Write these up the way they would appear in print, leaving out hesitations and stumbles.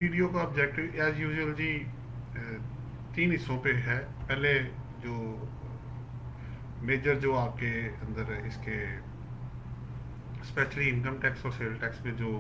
Video का objective as usual जी तीन हिस्सों पे है। पहले जो मेजर जो आपके अंदर इसके स्पेशली इनकम टैक्स और सेल टैक्स में जो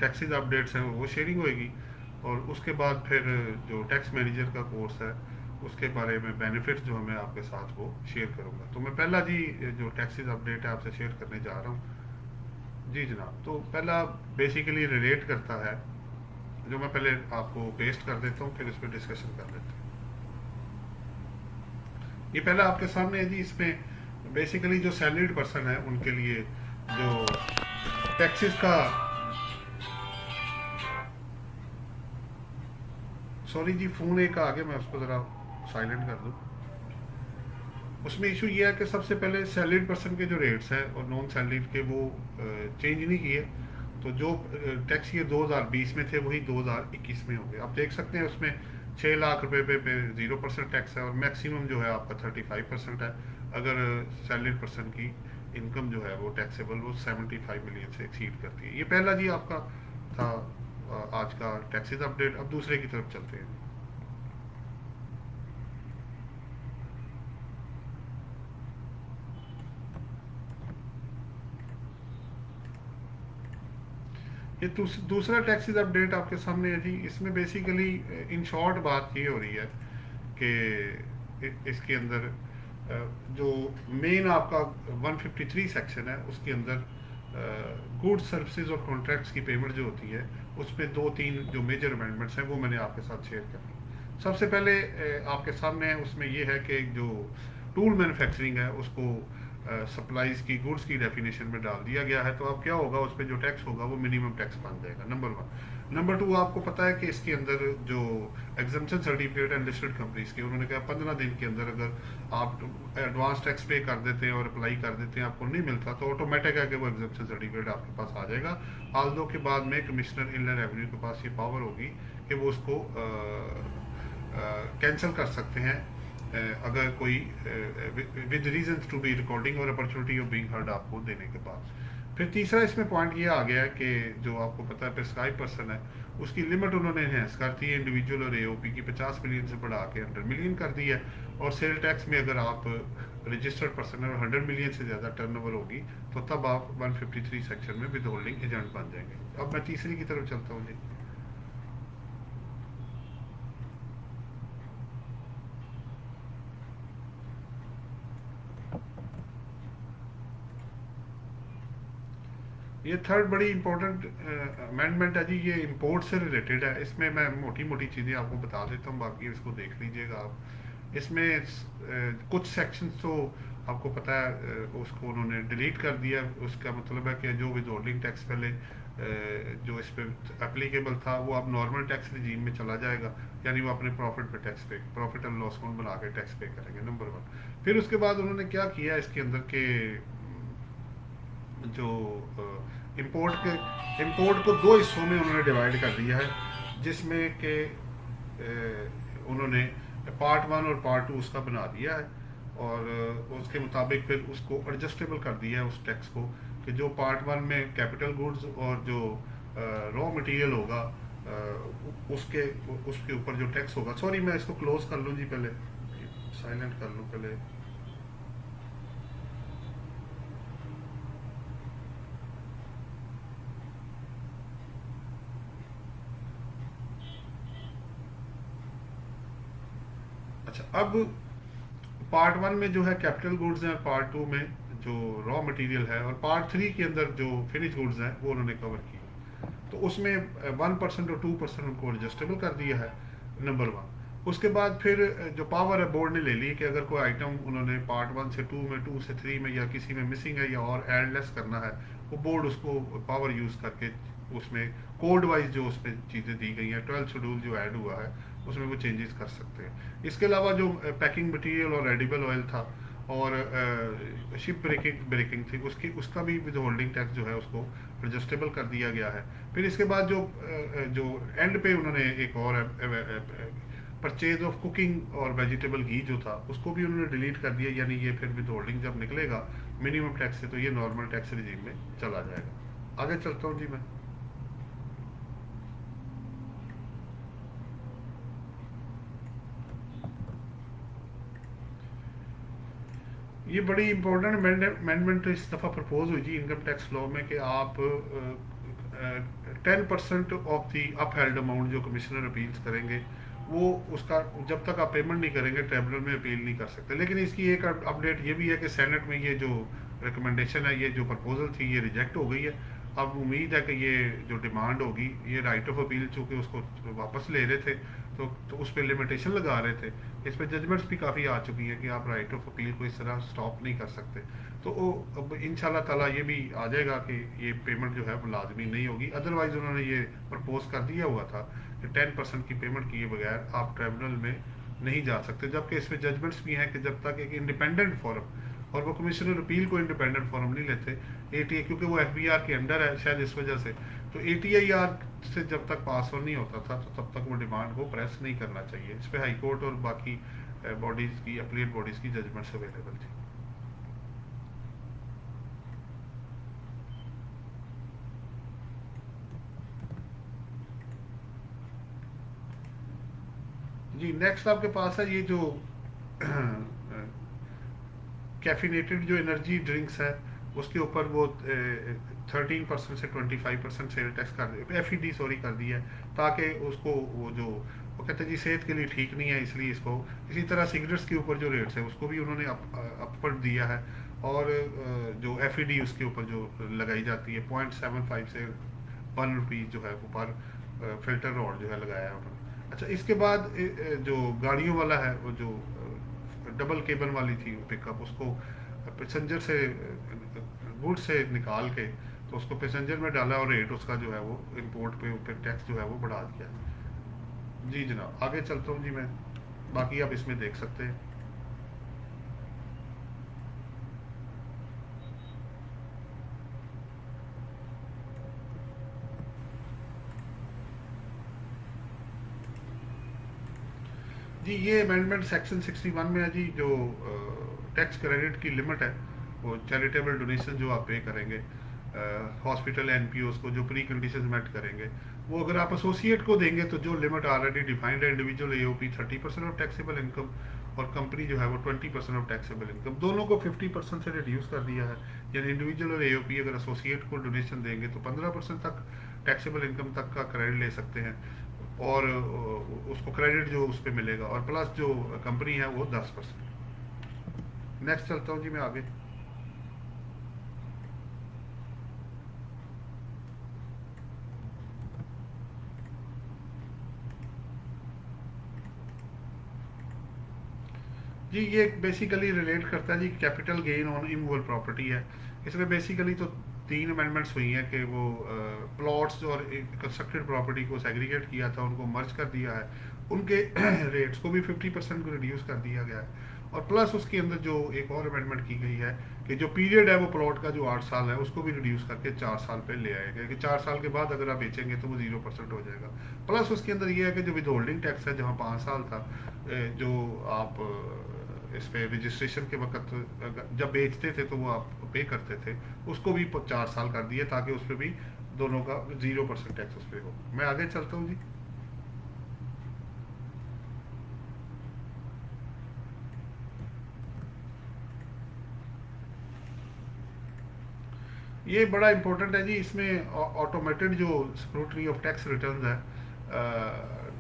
टैक्सेस अपडेट्स हैं वो शेयरिंग होएगी। और उसके बाद फिर जो टैक्स मैनेजर का कोर्स है उसके बारे में बेनिफिट्स जो मैं आपके साथ वो शेयर करूंगा। तो मैं पहला जी जो टैक्सेस अपडेट है आपसे शेयर करने जा रहा हूँ। जी जनाब, तो पहला बेसिकली रिलेट करता है, जो मैं पहले आपको पेस्ट कर देता हूँ फिर इस पर डिस्कशन कर लेते हैं। ये पहला आपके सामने है जी। इसमें बेसिकली जो सैलरीड पर्सन है उनके लिए जो टैक्सेस का, सॉरी जी फ़ोन एक आ गया, मैं उसको ज़रा साइलेंट कर दूँ। उसमें इशू ये है कि सबसे पहले सैलरीड पर्सन के जो रेट्स हैं और नॉन सैलरीड के वो चेंज नहीं किए। तो जो टैक्स ये 2020 में थे वही 2021 में हो गए। आप देख सकते हैं उसमें 6 लाख रुपए पे 0% टैक्स है और मैक्सिमम जो है आपका 35% है। अगर सैलरीड पर्सन की इनकम जो है वो टैक्सेबल वो 75 मिलियन से एक्सीड करती है। ये पहला जी आपका था आज का टैक्सेस अपडेट। अब दूसरे की तरफ चलते हैं। ये दूसरा टैक्सेस अपडेट आपके सामने है जी। इसमें बेसिकली इन शॉर्ट बात ये हो रही है कि इसके अंदर जो मेन आपका 153 सेक्शन है उसके अंदर गुड्स सर्विसेज और कॉन्ट्रैक्ट्स की पेमेंट जो होती है उसमें दो तीन जो मेजर अमेंडमेंट्स हैं वो मैंने आपके साथ शेयर कर दी। सबसे पहले आपके सामने है, उसमें ये है कि जो टूल मैन्युफैक्चरिंग है उसको सप्लाईज की गुड्स की डेफिनेशन में डाल दिया गया है। तो अब क्या होगा, उस पर जो टैक्स होगा वो मिनिमम टैक्स बन जाएगा, नंबर वन। नंबर टू, आपको पता है कि इसके अंदर जो एग्जाम्पशन सर्टिफिकेट है लिस्टेड कंपनीज के, उन्होंने कहा 15 दिन के अंदर अगर आप एडवांस टैक्स पे कर देते हैं और अप्लाई कर देते हैं आपको नहीं मिलता तो ऑटोमेटिक है कि वो एग्जाम्पशन सर्टिफिकेट आपके पास आ जाएगा। आल्दो के बाद में कमिश्नर इनलैंड रेवेन्यू के पास ये पावर होगी कि वो उसको कैंसिल कर सकते हैं अगर कोई with reason to be recording और अपॉर्चुनिटी ऑफ बीइंग हर्ड आपको देने के बाद। फिर तीसरा इसमें पॉइंट ये आ गया है कि जो आपको पता है प्रिस्क्राइब पर्सन है उसकी लिमिट उन्होंने एनहेंस कर दी है, इंडिविजुअल और एओपी की 50 मिलियन से बढ़ा के 100 मिलियन कर दी है। और सेल टैक्स में अगर आप रजिस्टर्ड पर्सन है और 100 मिलियन से ज़्यादा टर्नओवर होगी तो तब आप 153 सेक्शन में विद होल्डिंग एजेंट बन जाएंगे। अब मैं तीसरी की तरफ चलता हूँ जी। ये थर्ड बड़ी इंपॉर्टेंट अमेंडमेंट है जी। ये इंपोर्ट से रिलेटेड है। इसमें मैं मोटी मोटी चीज़ें आपको बता देता हूँ, बाकी इसको देख लीजिएगा आप। इसमें कुछ सेक्शंस तो आपको पता है उसको उन्होंने डिलीट कर दिया। उसका मतलब है कि जो विदहोल्डिंग टैक्स पहले जो इस पर एप्लीकेबल था वो अब नॉर्मल टैक्स रिजीम में चला जाएगा, यानी वो अपने प्रॉफिट पे टैक्स पे, प्रॉफिट एंड लॉस अकाउंट बना के टैक्स पे करेंगे, नंबर वन। फिर उसके बाद उन्होंने क्या किया इसके अंदर के जो इंपोर्ट के इंपोर्ट को दो हिस्सों में उन्होंने डिवाइड कर दिया है, जिसमें कि उन्होंने पार्ट वन और पार्ट टू उसका बना दिया है। और उसके मुताबिक फिर उसको एडजस्टेबल कर दिया है उस टैक्स को, कि जो पार्ट वन में कैपिटल गुड्स और जो रॉ मटेरियल होगा उसके उसके ऊपर जो टैक्स होगा। सॉरी मैं इसको क्लोज कर लूँ जी, पहले साइलेंट कर लूँ पहले। अच्छा, अब पार्ट वन में जो है कैपिटल गुड्स हैं और पार्ट टू में जो रॉ मटेरियल है और पार्ट थ्री के अंदर जो फिनिश गुड्स हैं वो उन्होंने कवर किए। तो उसमें 1% और 2% उनको एडजस्टेबल कर दिया है, नंबर वन। उसके बाद फिर जो पावर है बोर्ड ने ले ली कि अगर कोई आइटम उन्होंने पार्ट वन से टू में, टू से थ्री में या किसी में मिसिंग है या और एड लेस करना है, वो बोर्ड उसको पावर यूज़ करके उसमें कोड वाइज जो उसमें चीज़ें दी गई हैं, 12 शेड्यूल जो ऐड हुआ है उसमें वो चेंजेस कर सकते हैं। इसके अलावा जो पैकिंग मटेरियल और एडिबल ऑयल था और शिप ब्रेकिंग ब्रेकिंग थी उसका भी विद होल्डिंग टैक्स जो है उसको एडजस्टेबल कर दिया गया है। फिर इसके बाद जो एंड पे उन्होंने एक और परचेज ऑफ कुकिंग और वेजिटेबल घी जो था उसको भी उन्होंने डिलीट कर दिया, यानी ये फिर विद होल्डिंग जब निकलेगा मिनिमम टैक्स से तो ये नॉर्मल टैक्स रिजीम में चला जाएगा। आगे चलता हूँ जी मैं। ये बड़ी इंपॉर्टेंट अमेंडमेंट इस दफ़ा प्रपोज हुई थी इनकम टैक्स लॉ में कि आप 10% ऑफ दी अपहेल्ड अमाउंट जो कमिश्नर अपील्स करेंगे वो उसका जब तक आप पेमेंट नहीं करेंगे ट्रिब्यूनल में अपील नहीं कर सकते। लेकिन इसकी एक अपडेट ये भी है कि सेनेट में ये जो रिकमेंडेशन है, ये जो प्रपोजल थी, ये रिजेक्ट हो गई है। अब उम्मीद है कि ये जो डिमांड होगी, ये राइट ऑफ अपील चूँकि उसको वापस ले रहे थे तो उस पर लिमिटेशन लगा रहे थे। इस पर जजमेंट्स भी काफ़ी आ चुकी है कि आप राइट ऑफ अपील को इस तरह स्टॉप नहीं कर सकते। तो वो अब इंशाल्लाह ताला ये भी आ जाएगा कि ये पेमेंट जो है वो लाजमी नहीं होगी। अदरवाइज़ उन्होंने ये प्रपोज कर दिया हुआ था कि 10% की पेमेंट किए बगैर आप ट्रिब्यूनल में नहीं जा सकते, जबकि इसमें जजमेंट्स भी हैं कि जब तक एक इंडिपेंडेंट फोरम, और वो कमिश्नर अपील को इंडिपेंडेंट फोरम नहीं लेते, एटीए क्योंकि वो एफबीआर के अंडर है शायद इस वजह से, तो एटीआईआर से जब तक पास ऑन नहीं होता था तो तब तक वो डिमांड को प्रेस नहीं करना चाहिए। इस पर हाई कोर्ट और बाकी बॉडीज़ की, अपीलेट बॉडीज़ की जजमेंट्स अवेलेबल थी। जी, नेक्स्ट आपके पास है ये जो कैफिनेटेड जो एनर्जी ड्रिंक्स है उसके ऊपर वो 13% से 25% सेल टैक्स कर दिया, एफ सॉरी कर दिया है, ताकि उसको वो जो वो कहते हैं जी सेहत के लिए ठीक नहीं है इसलिए इसको। इसी तरह सिगरेट्स के ऊपर जो रेट्स है उसको भी उन्होंने अपवर्ड दिया है, और जो एफ उसके ऊपर जो लगाई जाती है 0.75 से 1 रुपीज़ जो है वो पर फिल्टर रॉड जो है लगाया है उन्होंने। अच्छा, इसके बाद जो गाड़ियों वाला है वो जो डबल केबल वाली थी पिकअप, उसको पैसेंजर से गुड से निकाल के तो उसको पैसेंजर में डाला और रेट उसका जो है वो इंपोर्ट पे टैक्स जो है वो बढ़ा दिया। जी जनाब, आगे चलता हूँ जी मैं, बाकी आप इसमें देख सकते हैं। जी, ये अमेंडमेंट सेक्शन 61 में है जी, जो टैक्स क्रेडिट की लिमिट है वो चैरिटेबल डोनेशन जो आप पे करेंगे हॉस्पिटल एनपीओस को, जो प्री कंडीशन मेट करेंगे, वो अगर आप एसोसिएट को देंगे तो जो लिमिट ऑलरेडी डिफाइंड है, individual AOP 30% of taxable income और कंपनी जो है वो 20% ऑफ टैक्सेबल इनकम, दोनों को 50% से रिड्यूस कर दिया है। यानी इंडिविजुअल और एओपी अगर एसोसिएट को डोनेशन देंगे तो 15% तक टैक्सेबल इनकम तक का क्रेडिट ले सकते हैं, और उसको क्रेडिट जो उस पर मिलेगा, और प्लस जो कंपनी है वो 10%। नेक्स्ट चलता हूँ जी मैं आगे। जी, ये बेसिकली रिलेट करता है जी capital gain on immovable property है। इसमें बेसिकली तो 3 अमेंडमेंट्स हुई हैं कि वो प्लॉट्स और कंस्ट्रक्टेड प्रॉपर्टी को सेग्रीगेट किया था, उनको मर्ज कर दिया है, उनके रेट्स को भी 50% को रिड्यूस कर दिया गया है, और प्लस उसके अंदर जो एक और अमेंडमेंट की गई है कि जो पीरियड है वो प्लॉट का जो 8 साल है उसको भी रिड्यूस करके 4 साल पे ले आया गया कि 4 साल के बाद अगर आप बेचेंगे तो वो 0% हो जाएगा। प्लस उसके अंदर ये है कि जो विद होल्डिंग टैक्स है जहाँ 5 साल था, जो आप इस पे रजिस्ट्रेशन के वक्त जब बेचते थे तो वो आप पे करते थे, उसको भी 4 साल कर दिए ताकि उस पर भी दोनों का 0% टैक्स उस पर हो। मैं आगे चलता हूँ जी। ये बड़ा इंपॉर्टेंट है जी, इसमें ऑटोमेटेड जो स्क्रूटनी ऑफ टैक्स रिटर्न्स है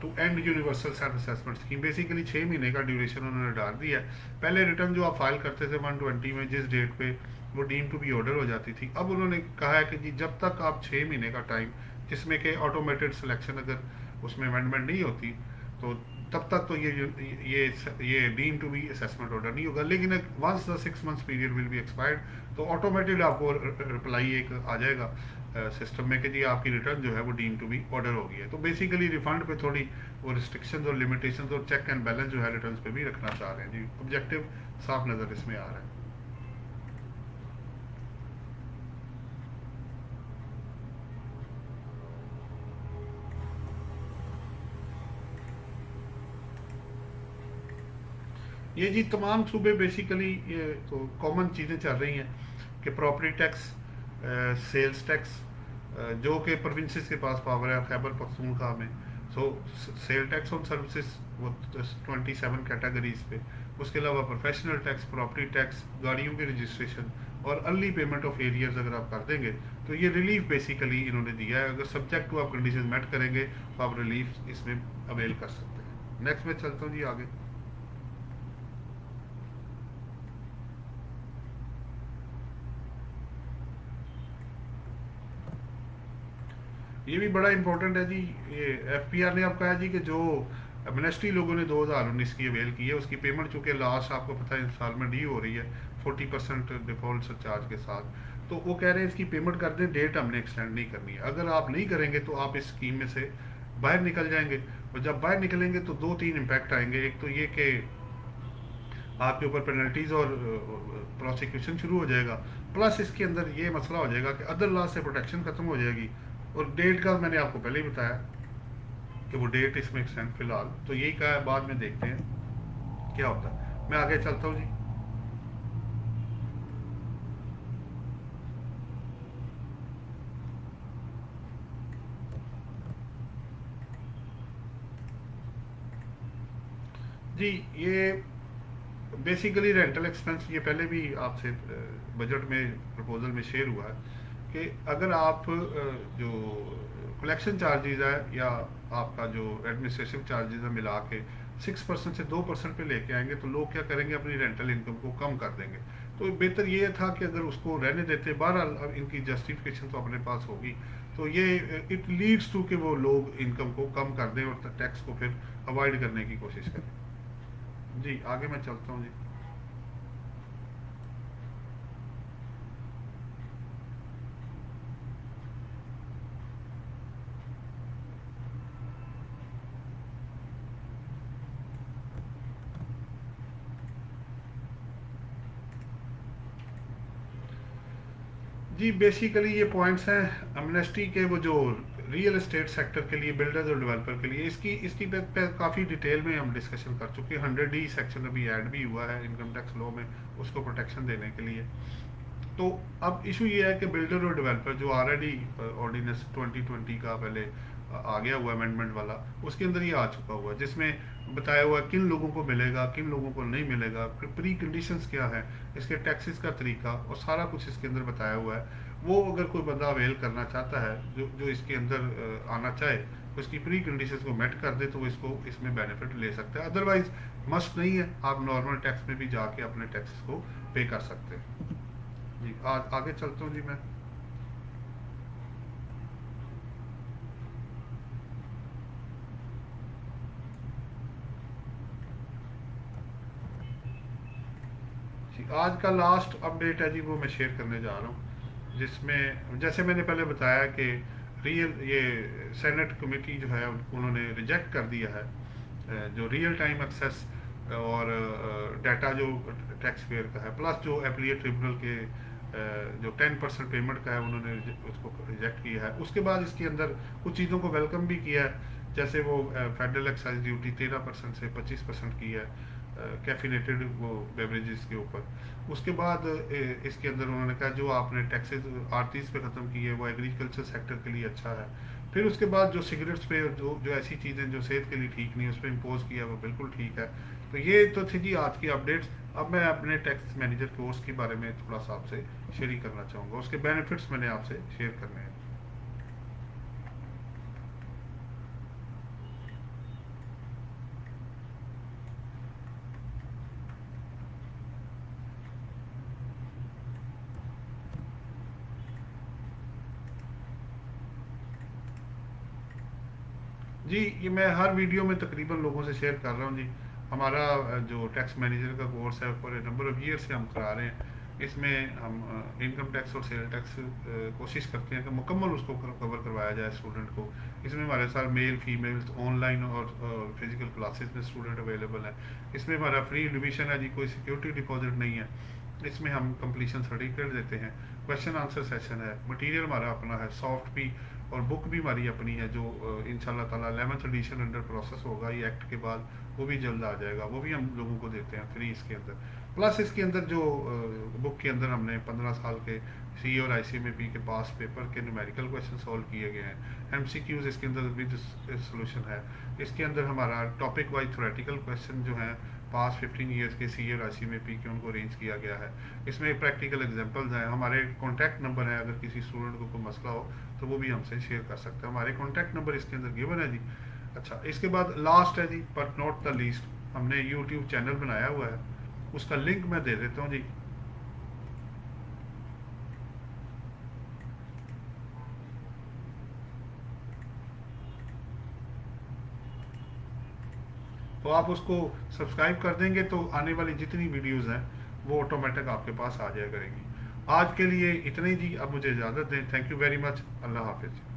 to end universal self assessment scheme, basically 6 महीने का ड्यूरेशन उन्होंने डाल दिया है। पहले रिटर्न जो आप फाइल करते थे 120 में, जिस डेट पे वो डीम टू बी ऑर्डर हो जाती थी, अब उन्होंने कहा है कि जी जब तक आप 6 महीने का टाइम, जिसमें कि ऑटोमेटेड सिलेक्शन अगर उसमें अमेंडमेंट नहीं होती तो तब तक तो ये deem to be assessment order नहीं होगा। लेकिन once the 6 months period will be expired तो ऑटोमेटेड आपको रिप्लाई एक आ जाएगा सिस्टम में कि जी आपकी रिटर्न जो है वो डीम टू बी ऑर्डर हो गई है। तो बेसिकली रिफंड पे थोड़ी वो रिस्ट्रिक्शंस और लिमिटेशंस और चेक एंड बैलेंस जो है रिटर्न्स पे भी रखना चाह रहे हैं जी। ऑब्जेक्टिव साफ नज़र इसमें आ रहा है। ये जी तमाम सूबे बेसिकली ये तो कॉमन चीज़ें चल रही हैं कि प्रॉपर्टी टैक्स, सेल्स टैक्स, जो कि प्रोविंसेस के पास पावर है, खैबर पख्तूनख्वा में सो सेल टैक्स ऑन सर्विसेज वो 27 कैटेगरीज पे, उसके अलावा प्रोफेशनल टैक्स, प्रॉपर्टी टैक्स, गाड़ियों के रजिस्ट्रेशन और अर्ली पेमेंट ऑफ एरियर्स अगर आप कर देंगे तो ये रिलीफ बेसिकली इन्होंने दिया है। अगर सब्जेक्ट टू आप कंडीशन मेट करेंगे तो आप रिलीफ इसमें अवेल कर सकते हैं। नेक्स्ट में चलता हूँ जी आगे। ये भी बड़ा इंपॉर्टेंट है जी। ये एफपीआर ने आपको कहा जी कि जो एमनेस्टी लोगों ने 2019 की अवेल की है उसकी पेमेंट चूंकि लास्ट आपको पता है इंस्टॉलमेंट डी हो रही है 40% डिफॉल्ट चार्ज के साथ, तो वो कह रहे हैं इसकी पेमेंट कर दें, डेट हमने एक्सटेंड नहीं करनी है। अगर आप नहीं करेंगे तो आप इस स्कीम में से बाहर निकल जाएंगे, और जब बाहर निकलेंगे तो दो तीन इम्पैक्ट आएंगे। एक तो ये कि आपके ऊपर पेनल्टीज और प्रोसिक्यूशन शुरू हो जाएगा, प्लस इसके अंदर ये मसला हो जाएगा कि अदर लॉ से प्रोटेक्शन खत्म हो जाएगी। और डेट का मैंने आपको पहले ही बताया कि वो डेट इसमें एक्सटेंड फिलहाल तो यही कहा है, बाद में देखते हैं क्या होता है। मैं आगे चलता हूँ जी। जी ये बेसिकली रेंटल एक्सपेंस, ये पहले भी आपसे बजट में प्रपोजल में शेयर हुआ है कि अगर आप जो कलेक्शन चार्जेस है या आपका जो एडमिनिस्ट्रेटिव चार्जेस है मिला के 6% से 2% पे लेके आएंगे तो लोग क्या करेंगे, अपनी रेंटल इनकम को कम कर देंगे। तो बेहतर ये था कि अगर उसको रहने देते, बहरहाल अब इनकी जस्टिफिकेशन तो अपने पास होगी, तो ये इट लीड्स टू कि वो लोग इनकम को कम कर दें और टैक्स को फिर अवॉइड करने की कोशिश करें। जी आगे मैं चलता हूँ जी। जी बेसिकली ये पॉइंट्स हैं अमनेस्टी के, वो जो रियल एस्टेट सेक्टर के लिए, बिल्डर्स और डेवलपर के लिए, इसकी इसकी पे काफ़ी डिटेल में हम डिस्कशन कर चुके हैं। 100D सेक्शन अभी ऐड भी हुआ है इनकम टैक्स लॉ में, उसको प्रोटेक्शन देने के लिए। तो अब इशू ये है कि बिल्डर और डेवलपर जो ऑलरेडी ऑर्डिनेंस 2020 का पहले आ गया हुआ अमेंडमेंट वाला, उसके अंदर ये आ चुका हुआ है जिसमें बताया हुआ है किन लोगों को मिलेगा, किन लोगों को नहीं मिलेगा, प्री कंडीशंस क्या है, इसके टैक्सेस का तरीका और सारा कुछ इसके अंदर बताया हुआ है। वो अगर कोई बंदा अवेल करना चाहता है, जो जो इसके अंदर आना चाहे, तो इसकी प्री कंडीशंस को मेट कर दे तो वो इसको इसमें बेनिफिट ले सकता है। अदरवाइज मस्ट नहीं है, आप नॉर्मल टैक्स में भी जाके अपने टैक्सेस को पे कर सकते हैं। जी आगे चलता हूँ जी मैं। जी आज का लास्ट अपडेट है जी, वो मैं शेयर करने जा रहा हूँ, जिसमें जैसे मैंने पहले बताया कि रियल ये सेनेट कमेटी जो है उन्होंने रिजेक्ट कर दिया है जो रियल टाइम एक्सेस और डाटा जो टैक्स पेयर का है, प्लस जो एप्लीट ट्रिब्यूनल के जो 10% पेमेंट का है उन्होंने उसको रिजेक्ट किया है। उसके बाद इसके अंदर कुछ चीज़ों को वेलकम भी किया है, जैसे वो फेडरल एक्साइज ड्यूटी 13% से 25% की है कैफिनेटेड वो बेवरेजेस के ऊपर। उसके बाद इसके अंदर उन्होंने कहा जो आपने टैक्सेस आरतीस पे ख़त्म की है वो एग्रीकल्चर सेक्टर के लिए अच्छा है। फिर उसके बाद जो सिगरेट्स पे जो जो ऐसी चीज़ें जो सेहत के लिए ठीक नहीं, उस पर इम्पोज किया वो बिल्कुल ठीक है। तो ये तो थी जी आज की अपडेट्स। अब मैं अपने टैक्स मैनेजर कोर्स के बारे में थोड़ा सा आपसे शेयर करना चाहूँगा, उसके बेनिफिट्स मैंने आपसे शेयर करने हैं। जी ये मैं हर वीडियो में तकरीबन लोगों से शेयर कर रहा हूँ जी। हमारा जो टैक्स मैनेजर का कोर्स है for a number of year से हम करा रहे हैं। इसमें हम इनकम टैक्स और सेल टैक्स कोशिश करते हैं कि मुकम्मल उसको कवर करवाया जाए स्टूडेंट को। इसमें हमारे साथ मेल फीमेल ऑनलाइन और फिजिकल क्लासेस में स्टूडेंट अवेलेबल है। इसमें हमारा फ्री एडमिशन है जी, कोई सिक्योरिटी डिपॉजिट नहीं है। इसमें हम कंप्लीशन सर्टिफिकेट देते हैं, क्वेश्चन आंसर सेशन है, मटेरियल हमारा अपना है, सॉफ्ट भी और बुक भी हमारी अपनी है जो इंशाल्लाह ताला 11th एडिशन अंडर प्रोसेस होगा ये एक्ट के बाद, वो भी जल्द आ जाएगा, वो भी हम लोगों को देते हैं फ्री इसके अंदर। प्लस इसके अंदर जो बुक के अंदर हमने 15 साल के सी और ICMAP के पास पेपर के न्यूमेरिकल क्वेश्चन सॉल्व किए गए हैं, MCQs इसके अंदर विद सोल्यूशन है। इसके अंदर हमारा टॉपिक वाइज थ्योरेटिकल क्वेश्चन जो हैं पास 15 ईयर्स के सी और ICMAP के उनको अरेंज किया गया है। इसमें प्रैक्टिकल एग्जांपल्स हैं, हमारे कॉन्टैक्ट नंबर है, अगर किसी स्टूडेंट को कोई मसला हो तो वो भी हमसे शेयर कर सकते हैं, हमारे कॉन्टैक्ट नंबर इसके अंदर गिवन है जी। अच्छा, इसके बाद लास्ट है जी बट नॉट द लीस्ट, हमने यूट्यूब चैनल बनाया हुआ है, उसका लिंक मैं दे देता हूँ जी। तो आप उसको सब्सक्राइब कर देंगे तो आने वाली जितनी वीडियोस हैं वो ऑटोमेटिक आपके पास आ जाया करेंगी। आज के लिए इतना ही जी, अब मुझे इजाज़त दें। Thank you very much. अल्लाह हाफिज़।